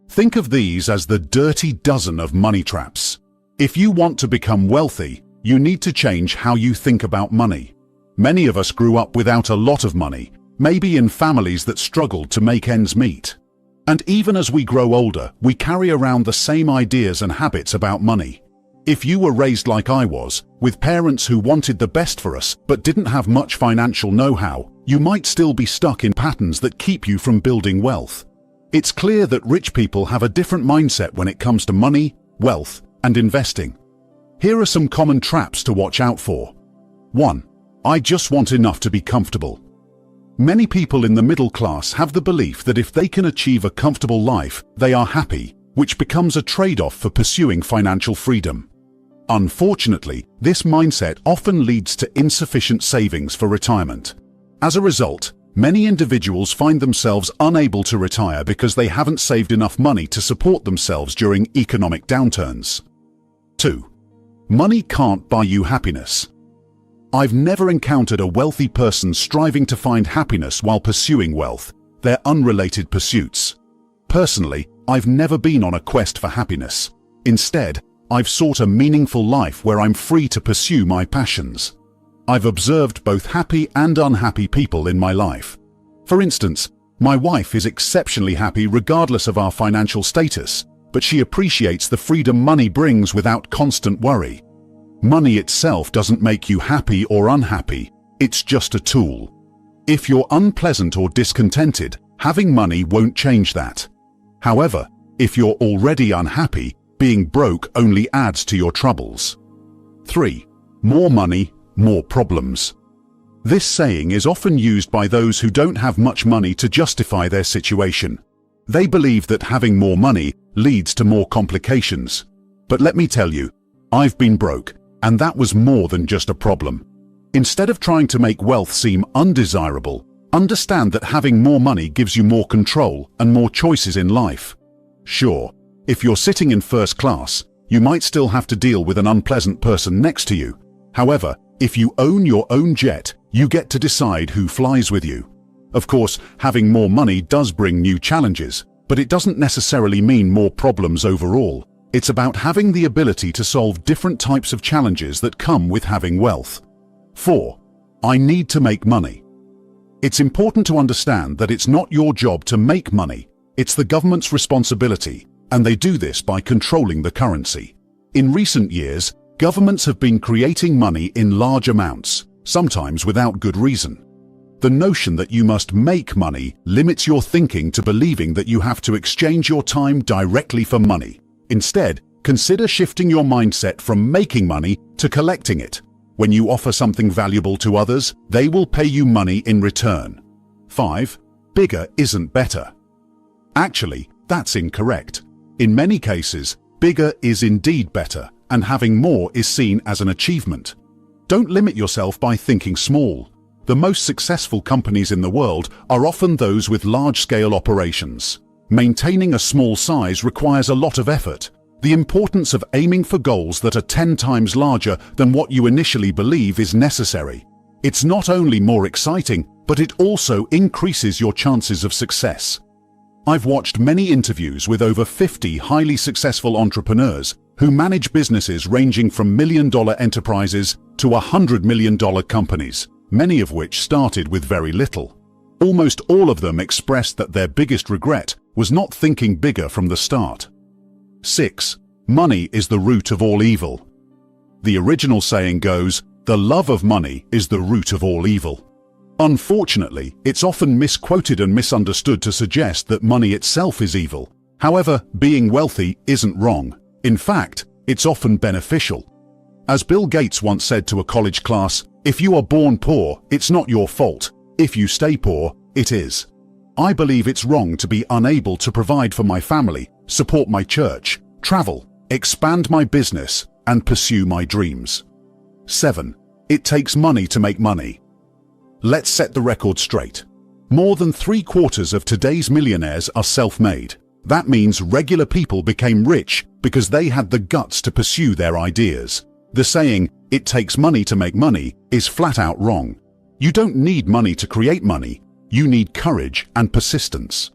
Think of these as the dirty dozen of money traps. If you want to become wealthy, you need to change how you think about money. Many of us grew up without a lot of money, maybe in families that struggled to make ends meet. And even as we grow older, we carry around the same ideas and habits about money. If you were raised like I was, with parents who wanted the best for us but didn't have much financial know-how, you might still be stuck in patterns that keep you from building wealth. It's clear that rich people have a different mindset when it comes to money, wealth, and investing. Here are some common traps to watch out for. 1. I just want enough to be comfortable. Many people in the middle class have the belief that if they can achieve a comfortable life, they are happy, which becomes a trade-off for pursuing financial freedom. Unfortunately, this mindset often leads to insufficient savings for retirement. As a result, many individuals find themselves unable to retire because they haven't saved enough money to support themselves during economic downturns. 2. Money can't buy you happiness. I've never encountered a wealthy person striving to find happiness while pursuing wealth. They're unrelated pursuits. Personally, I've never been on a quest for happiness. Instead, I've sought a meaningful life where I'm free to pursue my passions. I've observed both happy and unhappy people in my life. For instance, my wife is exceptionally happy regardless of our financial status, but she appreciates the freedom money brings without constant worry. Money itself doesn't make you happy or unhappy, it's just a tool. If you're unpleasant or discontented, having money won't change that. However, if you're already unhappy, being broke only adds to your troubles. 3. More money, more problems. This saying is often used by those who don't have much money to justify their situation. They believe that having more money leads to more complications. But let me tell you, I've been broke, and that was more than just a problem. Instead of trying to make wealth seem undesirable, understand that having more money gives you more control and more choices in life. Sure, if you're sitting in first class, you might still have to deal with an unpleasant person next to you. However, if you own your own jet, you get to decide who flies with you. Of course, having more money does bring new challenges, but it doesn't necessarily mean more problems overall. It's about having the ability to solve different types of challenges that come with having wealth. 4. I need to make money. It's important to understand that it's not your job to make money, it's the government's responsibility, and they do this by controlling the currency. In recent years, governments have been creating money in large amounts, sometimes without good reason. The notion that you must make money limits your thinking to believing that you have to exchange your time directly for money. Instead, consider shifting your mindset from making money to collecting it. When you offer something valuable to others, they will pay you money in return. 5. Bigger isn't better. Actually, that's incorrect. In many cases, bigger is indeed better, and having more is seen as an achievement. Don't limit yourself by thinking small. The most successful companies in the world are often those with large-scale operations. Maintaining a small size requires a lot of effort. The importance of aiming for goals that are 10 times larger than what you initially believe is necessary. It's not only more exciting, but it also increases your chances of success. I've watched many interviews with over 50 highly successful entrepreneurs who manage businesses ranging from million-dollar enterprises to $100 million companies, many of which started with very little. Almost all of them expressed that their biggest regret was not thinking bigger from the start. 6. Money is the root of all evil. The original saying goes, "The love of money is the root of all evil." Unfortunately, it's often misquoted and misunderstood to suggest that money itself is evil. However, being wealthy isn't wrong. In fact, it's often beneficial. As Bill Gates once said to a college class, "If you are born poor, it's not your fault. If you stay poor, it is." I believe it's wrong to be unable to provide for my family, support my church, travel, expand my business, and pursue my dreams. 7. It takes money to make money. Let's set the record straight. More than 3/4 of today's millionaires are self-made. That means regular people became rich because they had the guts to pursue their ideas. The saying, "It takes money to make money," is flat out wrong. You don't need money to create money. You need courage and persistence.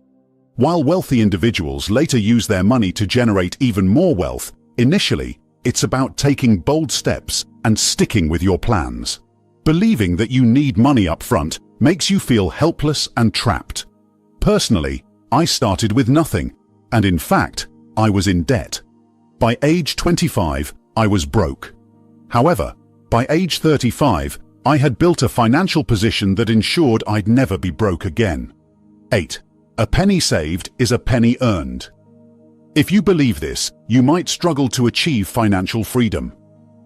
While wealthy individuals later use their money to generate even more wealth, initially, it's about taking bold steps and sticking with your plans. Believing that you need money up front makes you feel helpless and trapped. Personally, I started with nothing, and in fact, I was in debt. By age 25, I was broke. However, by age 35, I had built a financial position that ensured I'd never be broke again. 8. A penny saved is a penny earned. If you believe this, you might struggle to achieve financial freedom.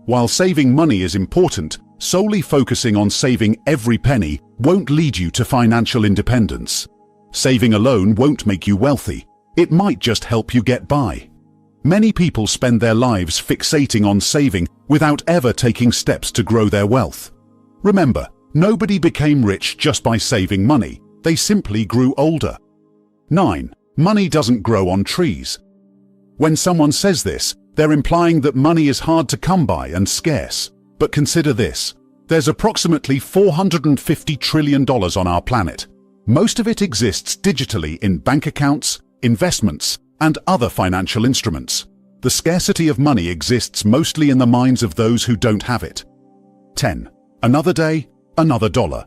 While saving money is important, solely focusing on saving every penny won't lead you to financial independence. Saving alone won't make you wealthy. It might just help you get by. Many people spend their lives fixating on saving without ever taking steps to grow their wealth. Remember, nobody became rich just by saving money. They simply grew older. 9. Money doesn't grow on trees. When someone says this, they're implying that money is hard to come by and scarce. But consider this. There's approximately $450 trillion on our planet. Most of it exists digitally in bank accounts, investments, and other financial instruments. The scarcity of money exists mostly in the minds of those who don't have it. 10. Another day, another dollar.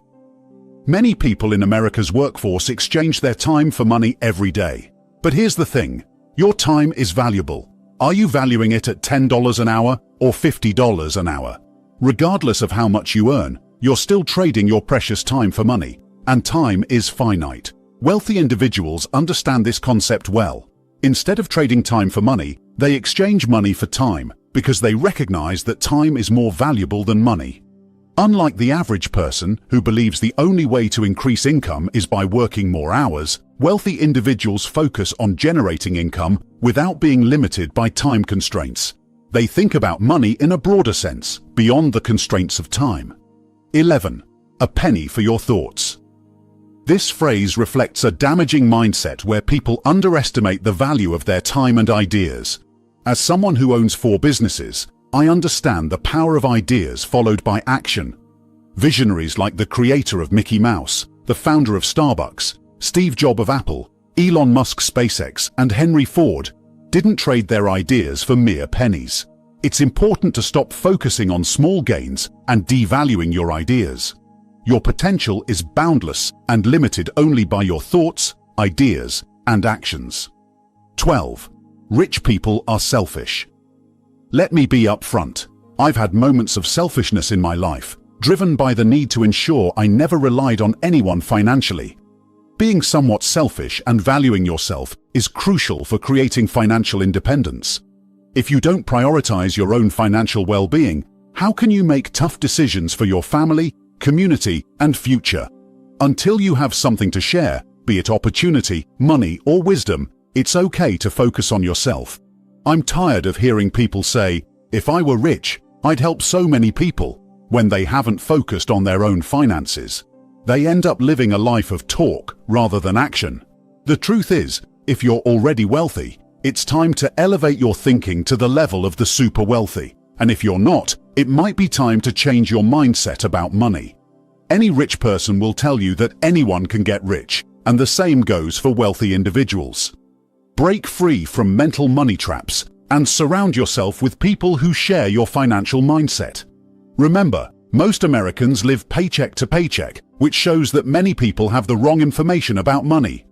Many people in America's workforce exchange their time for money every day. But here's the thing. Your time is valuable. Are you valuing it at $10 an hour or $50 an hour? Regardless of how much you earn, you're still trading your precious time for money, and time is finite. Wealthy individuals understand this concept well. Instead of trading time for money, they exchange money for time because they recognize that time is more valuable than money. Unlike the average person who believes the only way to increase income is by working more hours, wealthy individuals focus on generating income without being limited by time constraints. They think about money in a broader sense, beyond the constraints of time. 11. A penny for your thoughts. This phrase reflects a damaging mindset where people underestimate the value of their time and ideas. As someone who owns 4 businesses, I understand the power of ideas followed by action. Visionaries like the creator of Mickey Mouse, the founder of Starbucks, Steve Jobs of Apple, Elon Musk SpaceX, and Henry Ford didn't trade their ideas for mere pennies. It's important to stop focusing on small gains and devaluing your ideas. Your potential is boundless and limited only by your thoughts, ideas, and actions. 12. Rich people are selfish. Let me be upfront. I've had moments of selfishness in my life, driven by the need to ensure I never relied on anyone financially. Being somewhat selfish and valuing yourself is crucial for creating financial independence. If you don't prioritize your own financial well-being, how can you make tough decisions for your family, community, and future? Until you have something to share, be it opportunity, money, or wisdom, it's okay to focus on yourself. I'm tired of hearing people say, "If I were rich, I'd help so many people," when they haven't focused on their own finances. They end up living a life of talk rather than action. The truth is, if you're already wealthy, it's time to elevate your thinking to the level of the super wealthy. And if you're not, it might be time to change your mindset about money. Any rich person will tell you that anyone can get rich, and the same goes for wealthy individuals. Break free from mental money traps and surround yourself with people who share your financial mindset. Remember, most Americans live paycheck to paycheck, which shows that many people have the wrong information about money.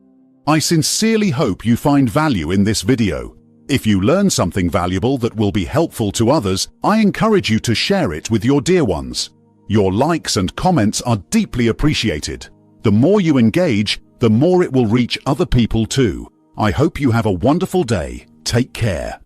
I sincerely hope you find value in this video. If you learn something valuable that will be helpful to others, I encourage you to share it with your dear ones. Your likes and comments are deeply appreciated. The more you engage, the more it will reach other people too. I hope you have a wonderful day. Take care.